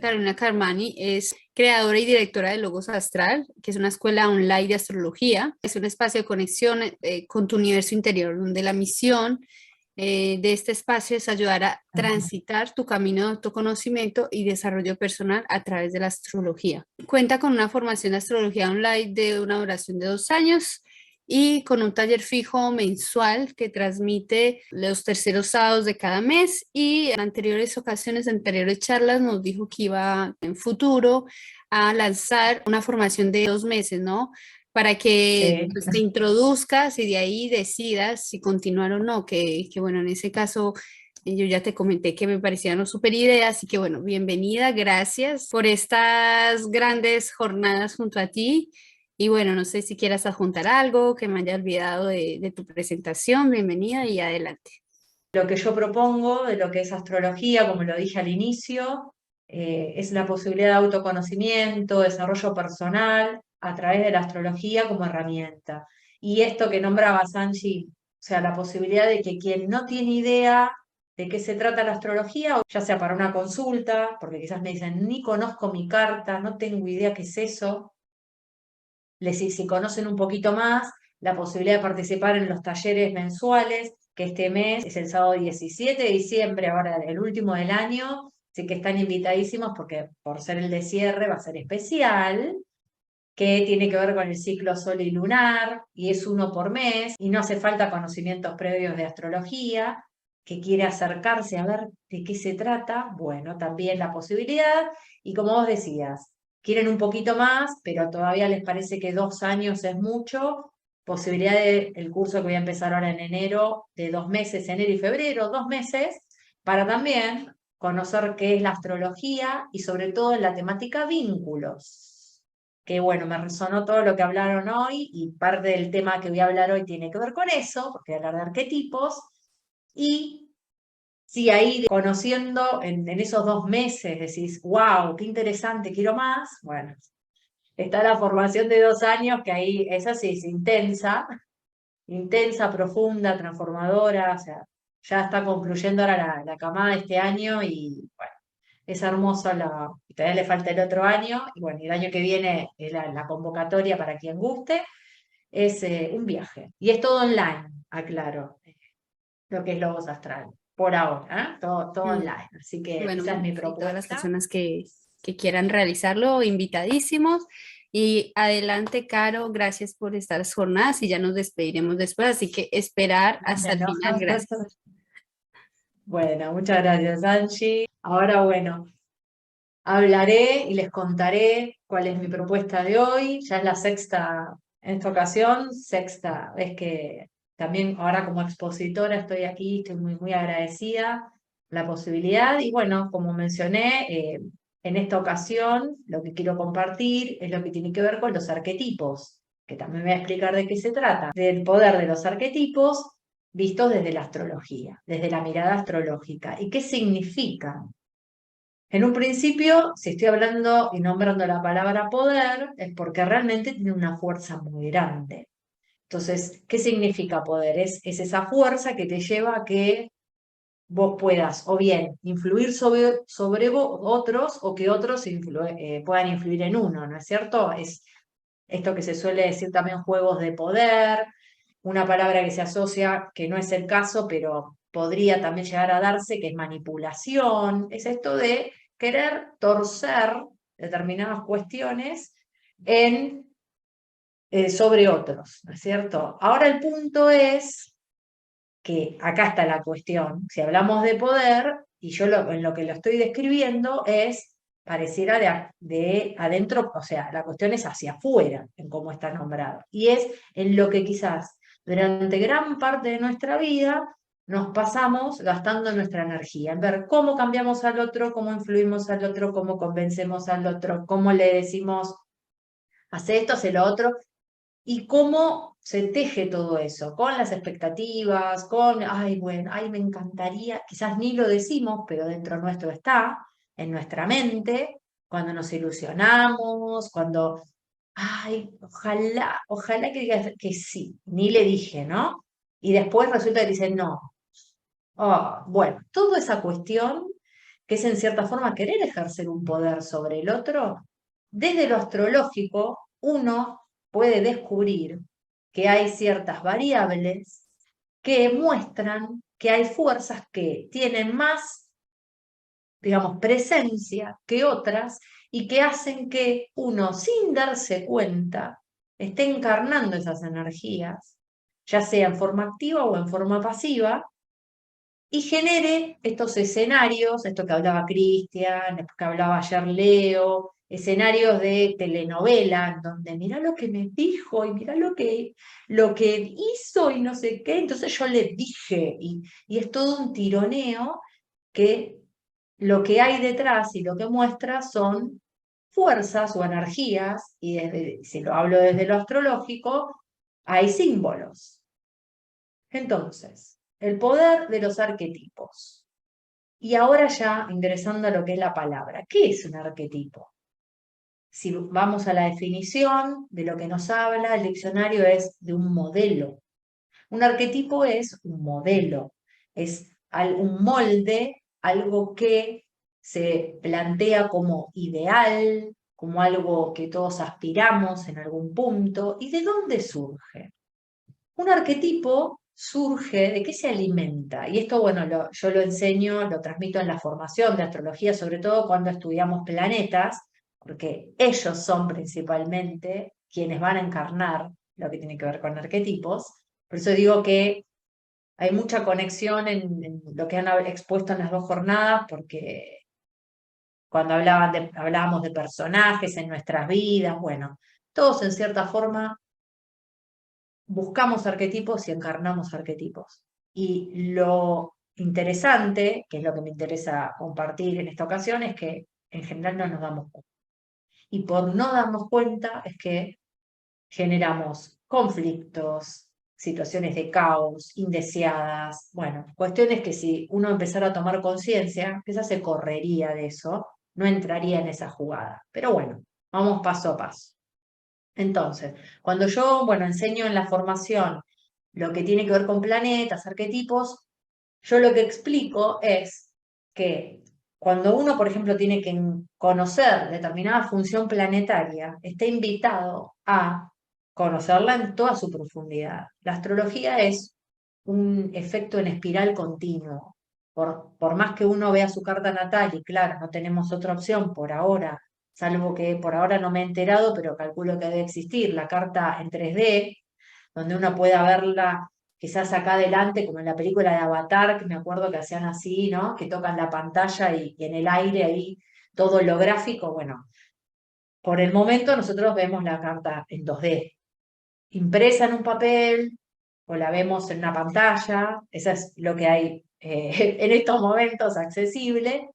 Carolina Carmani es creadora y directora de Logos Astral, que es una escuela online de astrología. Es un espacio de conexión con tu universo interior, donde la misión de este espacio es ayudar a transitar tu camino de autoconocimiento y desarrollo personal a través de la astrología. Cuenta con una formación de astrología online de una duración de 2 años y con un taller fijo mensual que transmite los terceros sábados de cada mes, y en anteriores ocasiones, en anteriores charlas, nos dijo que iba en futuro a lanzar una formación de 2 meses, ¿no? Para que Sí. pues, te introduzcas y de ahí decidas si continuar o no, que bueno, en ese caso yo ya te comenté que me parecían una super idea, así que bueno, bienvenida, gracias por estas grandes jornadas junto a ti. Y bueno, no sé si quieras adjuntar algo que me haya olvidado de tu presentación, bienvenida y adelante. Lo que yo propongo de lo que es astrología, como lo dije al inicio, es la posibilidad de autoconocimiento, desarrollo personal a través de la astrología como herramienta. Y esto que nombraba Sanchi, o sea, la posibilidad de que quien no tiene idea de qué se trata la astrología, o ya sea para una consulta, porque quizás me dicen, ni conozco mi carta, no tengo idea qué es eso, si conocen un poquito más, la posibilidad de participar en los talleres mensuales, que este mes es el sábado 17 de diciembre, ahora el último del año, así que están invitadísimos porque por ser el de cierre va a ser especial, que tiene que ver con el ciclo sol y lunar, y es uno por mes, y no hace falta conocimientos previos de astrología, que quiere acercarse a ver de qué se trata, bueno, también la posibilidad, y como vos decías, quieren un poquito más, pero todavía les parece que 2 años es mucho, posibilidad del curso que voy a empezar ahora en enero, de 2 meses, enero y febrero, 2 meses, para también conocer qué es la astrología y sobre todo en la temática vínculos, que bueno, me resonó todo lo que hablaron hoy y parte del tema que voy a hablar hoy tiene que ver con eso, porque voy a hablar de arquetipos, y si ahí conociendo en esos 2 meses decís, wow, qué interesante, quiero más, bueno, está la formación de 2 años, que ahí esa sí es intensa, intensa, profunda, transformadora, o sea, ya está concluyendo ahora la camada de este año y bueno, es hermoso, todavía le falta el otro año, y bueno, y el año que viene la convocatoria para quien guste, es un viaje. Y es todo online, aclaro, lo que es Logos Astral, por ahora, ¿eh? Todo Mm, online. Así que esa es Bueno, mi sí, todas las propuesta. personas que quieran realizarlo, invitadísimos. Y adelante, Caro, gracias por estas jornadas y ya nos despediremos después, así que esperar hasta el Bueno, final, gracias. bueno, muchas gracias, Angie. Ahora, bueno, hablaré y les contaré cuál es mi propuesta de hoy. Ya es la sexta, en esta ocasión, sexta vez que también ahora como expositora estoy aquí, estoy muy, muy agradecida la posibilidad. Y bueno, como mencioné, en esta ocasión lo que quiero compartir es lo que tiene que ver con los arquetipos, que también voy a explicar de qué se trata, del poder de los arquetipos vistos desde la astrología, desde la mirada astrológica. ¿Y qué significan? En un principio, si estoy hablando y nombrando la palabra poder, es porque realmente tiene una fuerza muy grande. Entonces, ¿qué significa poder? Es esa fuerza que te lleva a que vos puedas o bien influir sobre otros o que otros puedan influir en uno, ¿no es cierto? Es esto que se suele decir también juegos de poder, una palabra que se asocia, que no es el caso, pero podría también llegar a darse, que es manipulación, es esto de querer torcer determinadas cuestiones sobre otros, ¿no es cierto? Ahora el punto es que acá está la cuestión, si hablamos de poder, y yo en lo que lo estoy describiendo es, pareciera de adentro, o sea, la cuestión es hacia afuera, en cómo está nombrado, y es en lo que quizás durante gran parte de nuestra vida nos pasamos gastando nuestra energía, en ver cómo cambiamos al otro, cómo influimos al otro, cómo convencemos al otro, cómo le decimos, hace esto, hace lo otro, y cómo se teje todo eso, con las expectativas, ay, bueno, ay, me encantaría, quizás ni lo decimos, pero dentro nuestro está, en nuestra mente, cuando nos ilusionamos, cuando, ay, ojalá que digas que sí, ni le dije, ¿no? Y después resulta que dicen no. Oh, bueno, toda esa cuestión que es en cierta forma querer ejercer un poder sobre el otro, desde lo astrológico uno puede descubrir que hay ciertas variables que muestran que hay fuerzas que tienen más, digamos, presencia que otras y que hacen que uno, sin darse cuenta, esté encarnando esas energías, ya sea en forma activa o en forma pasiva, y genere estos escenarios, esto que hablaba Cristian, esto que hablaba ayer Leo, escenarios de telenovela, en donde mirá lo que me dijo y mirá lo que hizo y no sé qué, entonces yo le dije, y es todo un tironeo que lo que hay detrás y lo que muestra son fuerzas o energías, y desde, si lo hablo desde lo astrológico, hay símbolos. Entonces, el poder de los arquetipos. Y ahora ya ingresando a lo que es la palabra. ¿Qué es un arquetipo? Si vamos a la definición de lo que nos habla, el diccionario es de un modelo. Un arquetipo es un modelo, es un molde, algo que se plantea como ideal, como algo que todos aspiramos en algún punto. ¿Y de dónde surge? Un arquetipo surge, ¿de qué se alimenta? Y esto, bueno, yo lo enseño, lo transmito en la formación de astrología, sobre todo cuando estudiamos planetas, porque ellos son principalmente quienes van a encarnar lo que tiene que ver con arquetipos. Por eso digo que hay mucha conexión en lo que han expuesto en las dos jornadas, porque cuando hablábamos de personajes en nuestras vidas, bueno, todos en cierta forma buscamos arquetipos y encarnamos arquetipos. Y lo interesante, que es lo que me interesa compartir en esta ocasión, es que en general no nos damos cuenta. Y por no darnos cuenta es que generamos conflictos, situaciones de caos, indeseadas, bueno, cuestiones que si uno empezara a tomar conciencia, quizás se correría de eso, no entraría en esa jugada. Pero bueno, vamos paso a paso. Entonces, cuando yo, bueno, enseño en la formación lo que tiene que ver con planetas, arquetipos, yo lo que explico es que cuando uno, por ejemplo, tiene que conocer determinada función planetaria, está invitado a conocerla en toda su profundidad. La astrología es un efecto en espiral continuo. Por más que uno vea su carta natal, y claro, no tenemos otra opción por ahora, salvo que por ahora no me he enterado, pero calculo que debe existir, la carta en 3D, donde uno pueda verla quizás acá adelante, como en la película de Avatar, que me acuerdo que hacían así, ¿no? Que tocan la pantalla y en el aire ahí todo holográfico. Bueno, por el momento nosotros vemos la carta en 2D, impresa en un papel o la vemos en una pantalla, eso es lo que hay en estos momentos accesible,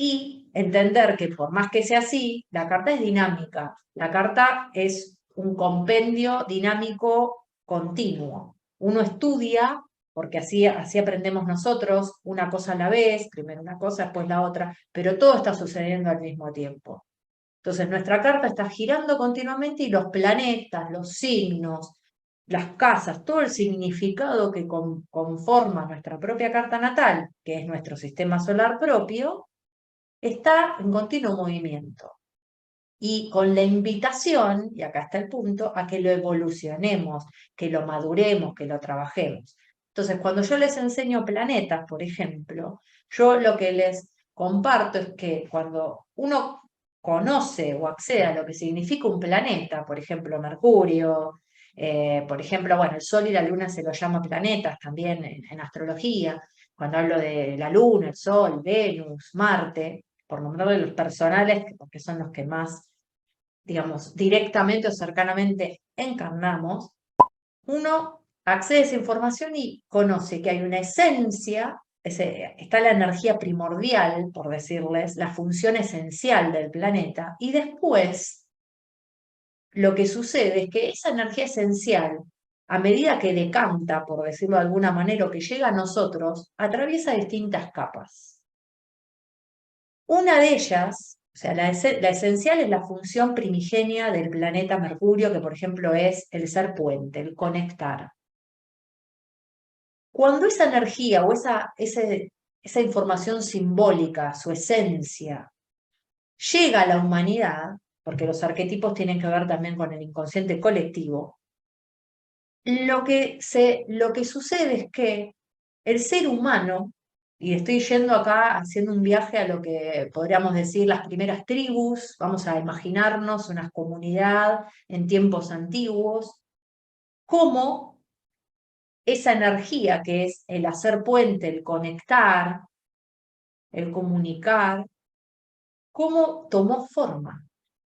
y entender que por más que sea así, la carta es dinámica, la carta es un compendio dinámico continuo. Uno estudia, porque así aprendemos nosotros, una cosa a la vez, primero una cosa, después la otra, pero todo está sucediendo al mismo tiempo. Entonces nuestra carta está girando continuamente y los planetas, los signos, las casas, todo el significado que conforma nuestra propia carta natal, que es nuestro sistema solar propio, está en continuo movimiento. Y con la invitación, y acá está el punto, a que lo evolucionemos, que lo maduremos, que lo trabajemos. Entonces, cuando yo les enseño planetas, por ejemplo, yo lo que les comparto es que cuando uno conoce o accede a lo que significa un planeta, por ejemplo, Mercurio, por ejemplo, bueno, el Sol y la Luna se lo llama planetas también en astrología, cuando hablo de la Luna, el Sol, Venus, Marte, por nombrarle los personales, porque son los que más, digamos, directamente o cercanamente encarnamos, uno accede a esa información y conoce que hay una esencia, está la energía primordial, por decirles, la función esencial del planeta, y después lo que sucede es que esa energía esencial, a medida que decanta, por decirlo de alguna manera, o que llega a nosotros, atraviesa distintas capas. Una de ellas, o sea, la esencial es la función primigenia del planeta Mercurio, que por ejemplo es el ser puente, el conectar. Cuando esa energía o ese esa información simbólica, su esencia, llega a la humanidad, porque los arquetipos tienen que ver también con el inconsciente colectivo, lo que sucede es que el ser humano, y estoy yendo acá haciendo un viaje a lo que podríamos decir las primeras tribus, vamos a imaginarnos una comunidad en tiempos antiguos, cómo esa energía que es el hacer puente, el conectar, el comunicar, cómo tomó forma.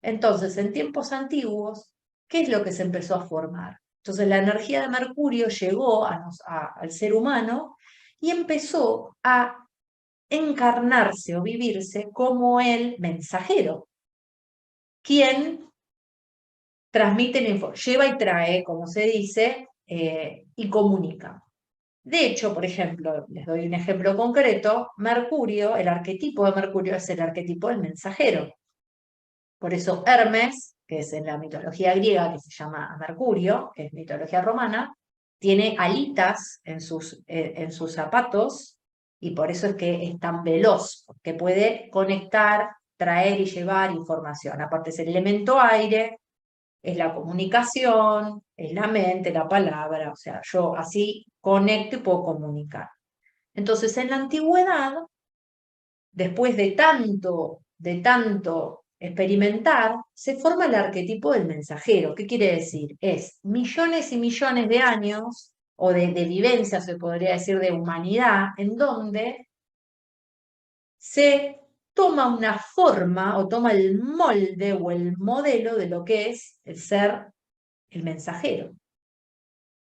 Entonces, en tiempos antiguos, ¿qué es lo que se empezó a formar? Entonces, la energía de Mercurio llegó al ser humano y empezó a encarnarse o vivirse como el mensajero, quien transmite la lleva y trae, como se dice, y comunica. De hecho, por ejemplo, les doy un ejemplo concreto, Mercurio, el arquetipo de Mercurio es el arquetipo del mensajero. Por eso Hermes, que es en la mitología griega, que se llama Mercurio, que es mitología romana, tiene alitas en sus zapatos y por eso es que es tan veloz, porque puede conectar, traer y llevar información. Aparte es el elemento aire, es la comunicación, es la mente, la palabra, o sea, yo así conecto y puedo comunicar. Entonces, en la antigüedad, después de tanto experimentar, se forma el arquetipo del mensajero. ¿Qué quiere decir? Es millones y millones de años, o de vivencias, se podría decir, de humanidad, en donde se toma una forma o toma el molde o el modelo de lo que es el ser el mensajero.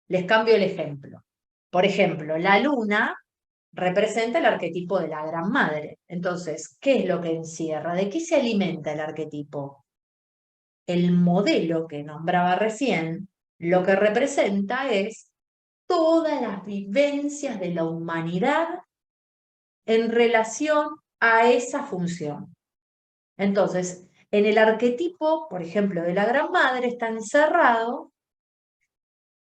Les cambio el ejemplo. Por ejemplo, la luna representa el arquetipo de la gran madre. Entonces, ¿qué es lo que encierra? ¿De qué se alimenta el arquetipo? El modelo que nombraba recién, lo que representa es todas las vivencias de la humanidad en relación a esa función. Entonces, en el arquetipo, por ejemplo, de la gran madre está encerrado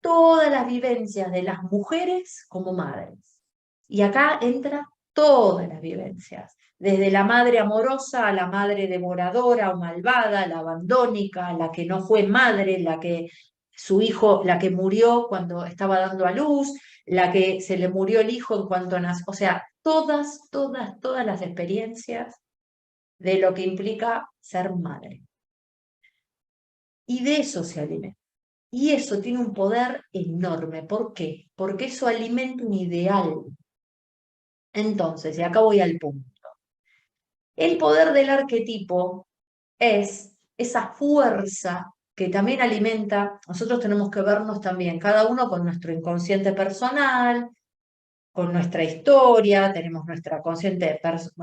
todas las vivencias de las mujeres como madres. Y acá entra todas las vivencias, desde la madre amorosa a la madre devoradora o malvada, la abandónica, la que no fue madre, la que su hijo, la que murió cuando estaba dando a luz, la que se le murió el hijo en cuanto nació, o sea, todas las experiencias de lo que implica ser madre. Y de eso se alimenta. Y eso tiene un poder enorme. ¿Por qué? Porque eso alimenta un ideal. Entonces, y acá voy al punto. El poder del arquetipo es esa fuerza que también alimenta, nosotros tenemos que vernos también, cada uno con nuestro inconsciente personal, con nuestra historia, tenemos nuestra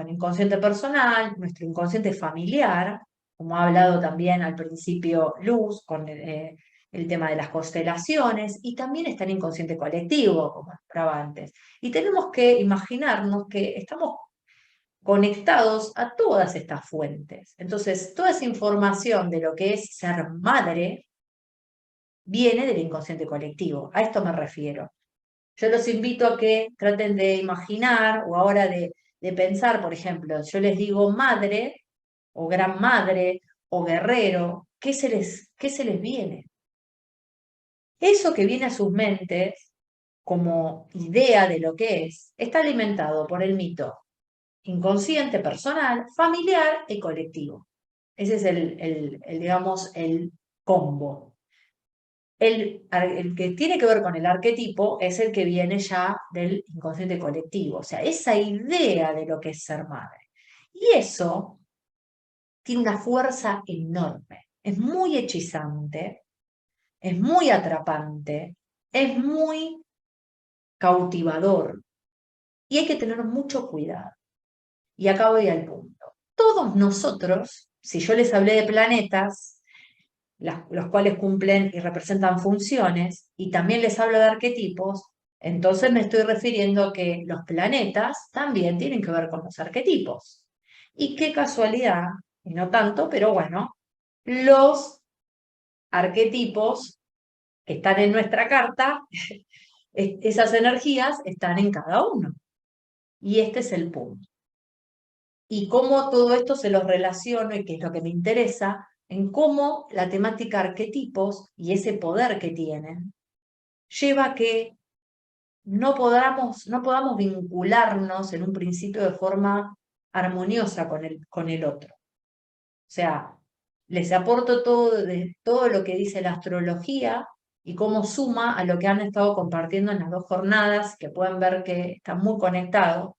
inconsciente personal, nuestro inconsciente familiar, como ha hablado también al principio Luz, con el tema de las constelaciones, y también está el inconsciente colectivo, como hablaba antes. Y tenemos que imaginarnos que estamos conectados a todas estas fuentes. Entonces, toda esa información de lo que es ser madre viene del inconsciente colectivo. A esto me refiero. Yo los invito a que traten de imaginar o ahora de pensar, por ejemplo, yo les digo madre o gran madre o guerrero, qué se les viene? Eso que viene a sus mentes como idea de lo que es, está alimentado por el mito inconsciente, personal, familiar y colectivo. Ese es digamos, el combo. El que tiene que ver con el arquetipo es el que viene ya del inconsciente colectivo, o sea, esa idea de lo que es ser madre. Y eso tiene una fuerza enorme, es muy hechizante, es muy atrapante, es muy cautivador y hay que tener mucho cuidado. Y acá voy al punto. Todos nosotros, si yo les hablé de planetas, los cuales cumplen y representan funciones, y también les hablo de arquetipos, entonces me estoy refiriendo a que los planetas también tienen que ver con los arquetipos. Y qué casualidad, y no tanto, pero bueno, los arquetipos que están en nuestra carta, esas energías están en cada uno. Y este es el punto. Y cómo todo esto se los relaciono, y que es lo que me interesa, en cómo la temática arquetipos y ese poder que tienen lleva a que no podamos vincularnos en un principio de forma armoniosa con el otro. O sea, les aporto todo lo que dice la astrología y cómo suma a lo que han estado compartiendo en las 2 jornadas, que pueden ver que están muy conectados.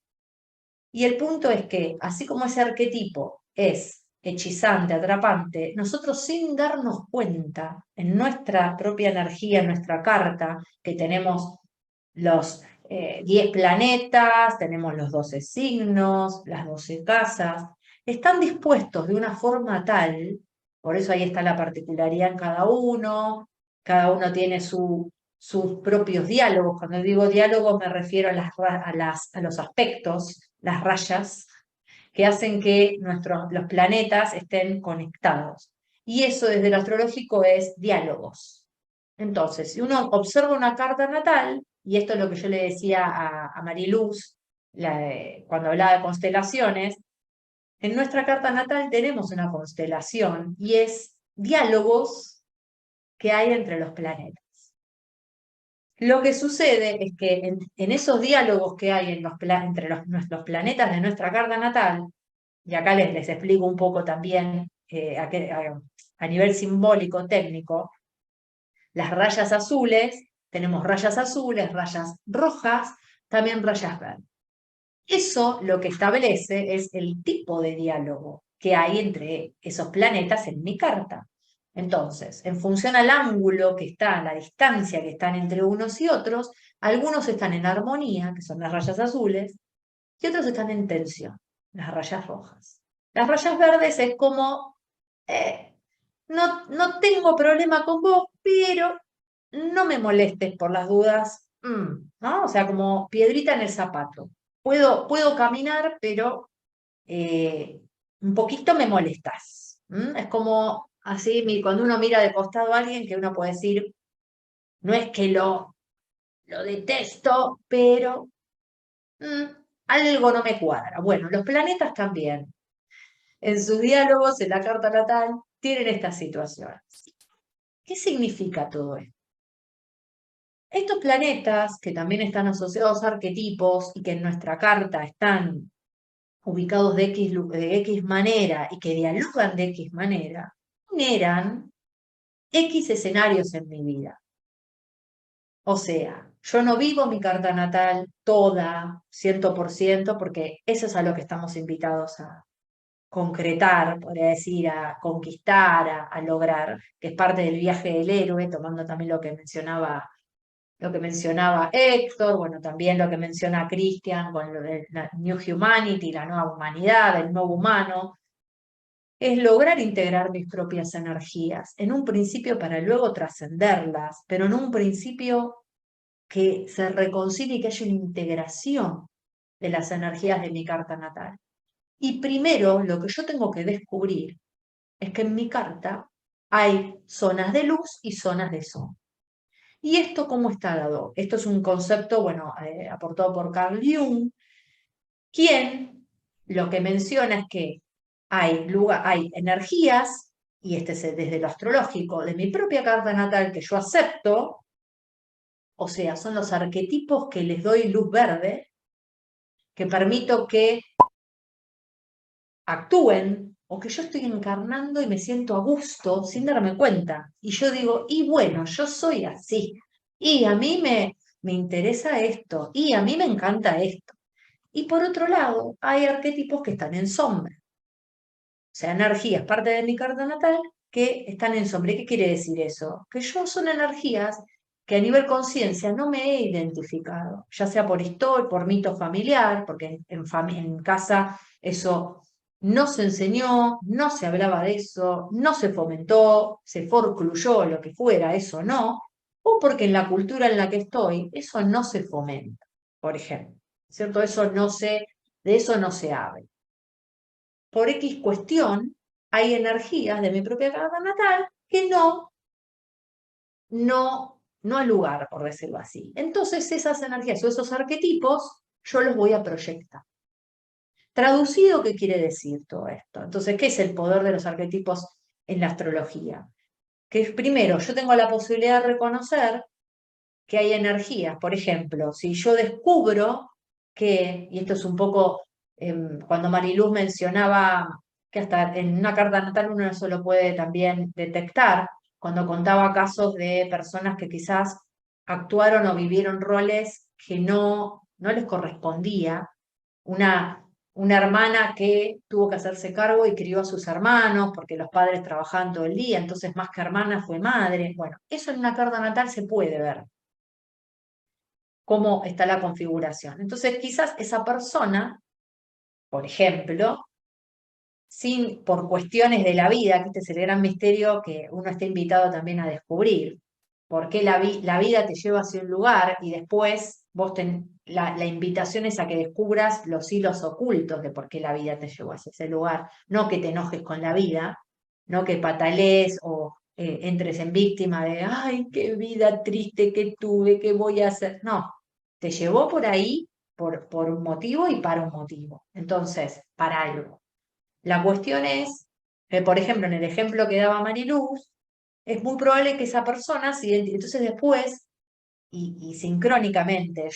Y el punto es que, así como ese arquetipo es hechizante, atrapante, nosotros sin darnos cuenta, en nuestra propia energía, en nuestra carta, que tenemos los 10 planetas, tenemos los 12 signos, las 12 casas, están dispuestos de una forma tal, por eso ahí está la particularidad en cada uno tiene sus propios diálogos. Cuando digo diálogos me refiero a los aspectos, las rayas, que hacen que los planetas estén conectados. Y eso desde lo astrológico es diálogos. Entonces, si uno observa una carta natal, y esto es lo que yo le decía a Mariluz cuando hablaba de constelaciones, en nuestra carta natal tenemos una constelación y es diálogos que hay entre los planetas. Lo que sucede es que en esos diálogos que hay entre los planetas de nuestra carta natal, y acá les explico un poco también a nivel simbólico, técnico, las rayas azules, tenemos rayas azules, rayas rojas, también rayas verdes. Eso lo que establece es el tipo de diálogo que hay entre esos planetas en mi carta. Entonces, en función al ángulo que está, la distancia que están entre unos y otros, algunos están en armonía, que son las rayas azules, y otros están en tensión, las rayas rojas. Las rayas verdes es como, no tengo problema con vos, pero no me molestes por las dudas, ¿no? O sea, como piedrita en el zapato. Puedo caminar, pero un poquito me molestas. Es como así, cuando uno mira de costado a alguien, que uno puede decir, no es que lo detesto, pero algo no me cuadra. Bueno, los planetas también, en sus diálogos, en la carta natal, tienen estas situaciones. ¿Qué significa todo esto? Estos planetas, que también están asociados a arquetipos y que en nuestra carta están ubicados de X manera y que dialogan de X manera, generan X escenarios en mi vida. O sea, yo no vivo mi carta natal toda, 100%, porque eso es a lo que estamos invitados a concretar, podría decir, a conquistar, a lograr, que es parte del viaje del héroe, tomando también lo que mencionaba Héctor, bueno, también lo que menciona Christian con lo de la New Humanity, la nueva humanidad, el nuevo humano, es lograr integrar mis propias energías, en un principio para luego trascenderlas, pero en un principio que se reconcilie y que haya una integración de las energías de mi carta natal. Y primero lo que yo tengo que descubrir es que en mi carta hay zonas de luz y zonas de sombra. ¿Y esto cómo está dado? Esto es un concepto, bueno, aportado por Carl Jung, quien lo que menciona es que hay energías, y este es desde lo astrológico, de mi propia carta natal que yo acepto, o sea, son los arquetipos que les doy luz verde, que permito que actúen, o que yo estoy encarnando y me siento a gusto sin darme cuenta. Y yo digo, y bueno, yo soy así, y a mí me interesa esto, y a mí me encanta esto. Y por otro lado, hay arquetipos que están en sombra. O sea, energías, parte de mi carta natal, que están en sombra. ¿Y qué quiere decir eso? Que yo son energías que a nivel conciencia no me he identificado, ya sea por historia, por mito familiar, porque en casa eso no se enseñó, no se hablaba de eso, no se fomentó, se forcluyó, lo que fuera, eso no, o porque en la cultura en la que estoy, eso no se fomenta, por ejemplo, ¿cierto? De eso no se habla. Por X cuestión, hay energías de mi propia carta natal que no al lugar, por decirlo así. Entonces, esas energías o esos arquetipos, yo los voy a proyectar. Traducido, ¿qué quiere decir todo esto? Entonces, ¿qué es el poder de los arquetipos en la astrología? Que es, primero, yo tengo la posibilidad de reconocer que hay energías. Por ejemplo, si yo descubro que, y esto es un poco cuando Mariluz mencionaba que hasta en una carta natal uno eso lo puede también detectar, cuando contaba casos de personas que quizás actuaron o vivieron roles que no les correspondía. Una hermana que tuvo que hacerse cargo y crió a sus hermanos porque los padres trabajaban todo el día, entonces más que hermana fue madre. Bueno, eso en una carta natal se puede ver cómo está la configuración. Entonces, quizás esa persona, por ejemplo, por cuestiones de la vida, que este es el gran misterio que uno está invitado también a descubrir, por qué la vida te lleva hacia un lugar y después la invitación es a que descubras los hilos ocultos de por qué la vida te llevó hacia ese lugar, no que te enojes con la vida, no que patalees o entres en víctima de, ay, qué vida triste que tuve, qué voy a hacer. No, te llevó por ahí por un motivo y para un motivo. Entonces, para algo. La cuestión es, por ejemplo, en el ejemplo que daba Mariluz, es muy probable que esa persona se identifique. Entonces después, y sincrónicamente,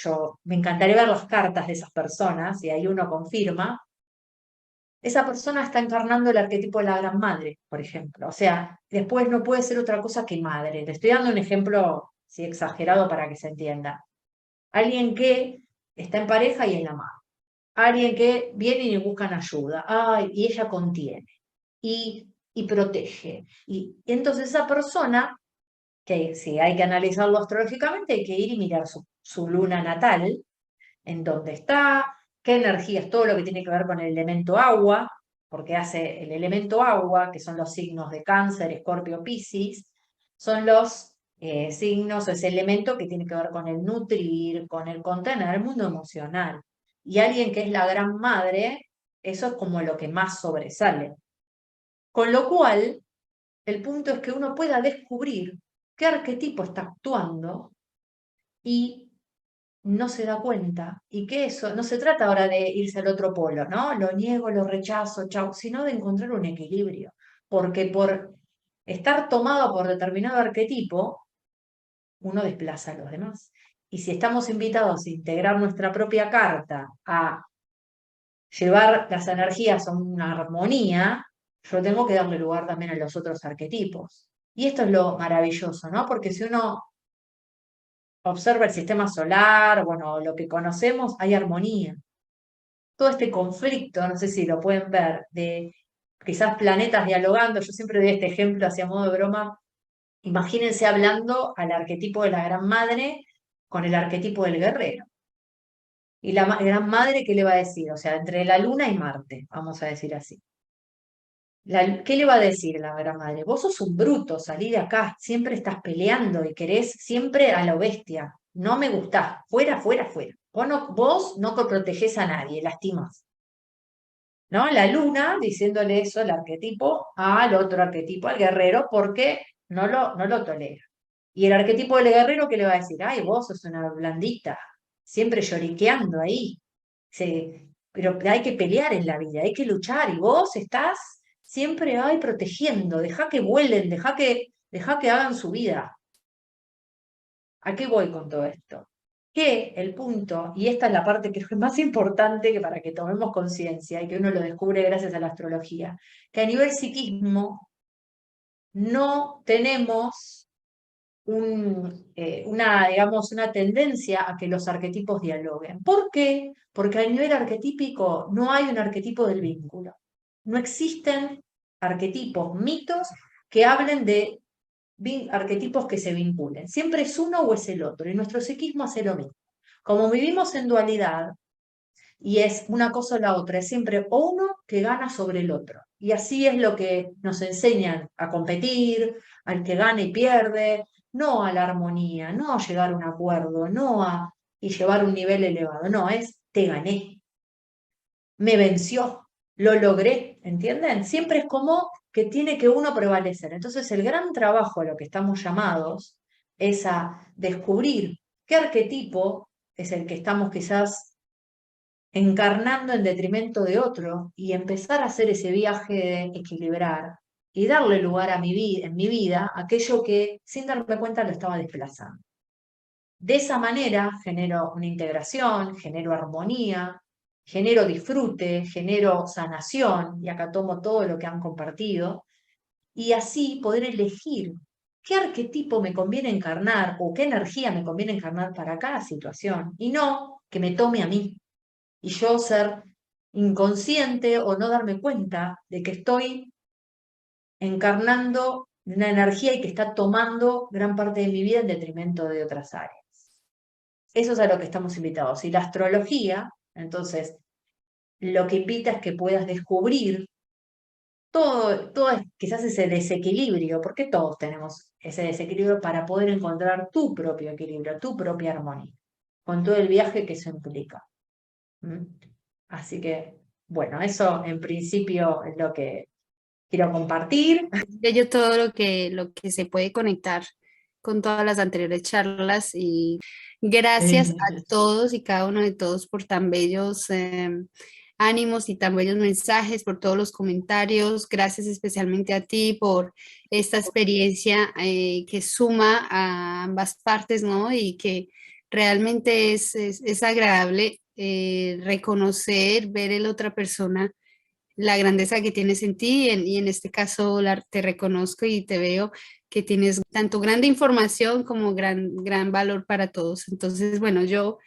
me encantaría ver las cartas de esas personas, y ahí uno confirma, esa persona está encarnando el arquetipo de la gran madre, por ejemplo. O sea, después no puede ser otra cosa que madre. Le estoy dando un ejemplo, sí, exagerado para que se entienda. Alguien que está en pareja y es la madre. Alguien que viene y le buscan ayuda. Ay, y ella contiene. Y protege. Y entonces esa persona, que si hay que analizarlo astrológicamente, hay que ir y mirar su luna natal, en dónde está, qué energías, todo lo que tiene que ver con el elemento agua, porque hace el elemento agua, que son los signos de Cáncer, Escorpio, Piscis, son los signos, ese elemento que tiene que ver con el nutrir, con el contener, el mundo emocional. Y alguien que es la gran madre, eso es como lo que más sobresale. Con lo cual, el punto es que uno pueda descubrir qué arquetipo está actuando y no se da cuenta. Y que eso, no se trata ahora de irse al otro polo, ¿no? Lo niego, lo rechazo, chau, sino de encontrar un equilibrio. Porque por estar tomado por determinado arquetipo, uno desplaza a los demás. Y si estamos invitados a integrar nuestra propia carta, a llevar las energías a una armonía, yo tengo que darle lugar también a los otros arquetipos. Y esto es lo maravilloso, ¿no? Porque si uno observa el sistema solar, bueno, lo que conocemos, hay armonía. Todo este conflicto, no sé si lo pueden ver, de quizás planetas dialogando, yo siempre doy este ejemplo hacia modo de broma, imagínense hablando al arquetipo de la gran madre con el arquetipo del guerrero. Y la gran madre, ¿qué le va a decir? O sea, entre la luna y Marte, vamos a decir así. ¿Qué le va a decir la gran madre? Vos sos un bruto, salí de acá, siempre estás peleando y querés siempre a lo bestia. No me gustás, fuera, fuera, fuera. Vos no protegés a nadie, lastimás. ¿No? La luna diciéndole eso, el arquetipo, al otro arquetipo, al guerrero, porque no lo tolera. Y el arquetipo del guerrero, ¿qué le va a decir? Ay, vos sos una blandita, siempre lloriqueando ahí. Pero hay que pelear en la vida, hay que luchar, y vos estás siempre ahí protegiendo, deja que vuelen, deja que hagan su vida. ¿A qué voy con todo esto? Que el punto, y esta es la parte que es más importante que para que tomemos conciencia y que uno lo descubre gracias a la astrología, que a nivel psiquismo no tenemos digamos, una tendencia a que los arquetipos dialoguen. ¿Por qué? Porque a nivel arquetípico no hay un arquetipo del vínculo. No existen arquetipos, mitos que hablen de arquetipos que se vinculen. Siempre es uno o es el otro. Y nuestro psiquismo hace lo mismo. Como vivimos en dualidad, y es una cosa o la otra, es siempre uno que gana sobre el otro. Y así es lo que nos enseñan a competir, al que gana y pierde, no a la armonía, no a llegar a un acuerdo, y llevar un nivel elevado, no, es te gané, me venció, lo logré, ¿entienden? Siempre es como que tiene que uno prevalecer. Entonces el gran trabajo a lo que estamos llamados es a descubrir qué arquetipo es el que estamos quizás encarnando en detrimento de otro y empezar a hacer ese viaje de equilibrar y darle lugar a en mi vida aquello que sin darme cuenta lo estaba desplazando. De esa manera genero una integración, genero armonía, genero disfrute, genero sanación, y acá tomo todo lo que han compartido, y así poder elegir qué arquetipo me conviene encarnar o qué energía me conviene encarnar para cada situación, y no que me tome a mí y yo ser inconsciente o no darme cuenta de que estoy encarnando una energía y que está tomando gran parte de mi vida en detrimento de otras áreas. Eso es a lo que estamos invitados. Y la astrología, entonces, lo que invita es que puedas descubrir quizás ese desequilibrio, porque todos tenemos ese desequilibrio para poder encontrar tu propio equilibrio, tu propia armonía, con todo el viaje que eso implica. ¿Mm? Así que, bueno, eso en principio es lo que quiero compartir. Bello todo lo que se puede conectar con todas las anteriores charlas y gracias a todos y cada uno de todos por tan bellos ánimos y tan bellos mensajes, por todos los comentarios. Gracias especialmente a ti por esta experiencia que suma a ambas partes, ¿no? Y que realmente es agradable reconocer, ver en la otra persona la grandeza que tienes en ti y en este caso te reconozco y te veo que tienes tanto grande información como gran valor para todos. Entonces, bueno, yo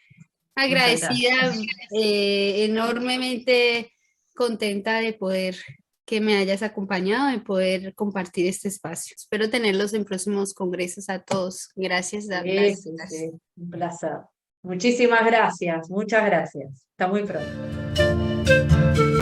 Muchas agradecida, gracias. enormemente contenta de poder que me hayas acompañado, de poder compartir este espacio. Espero tenerlos en próximos congresos a todos. Gracias, Sí, sí, sí, un placer. Muchísimas gracias, muchas gracias. Hasta muy pronto.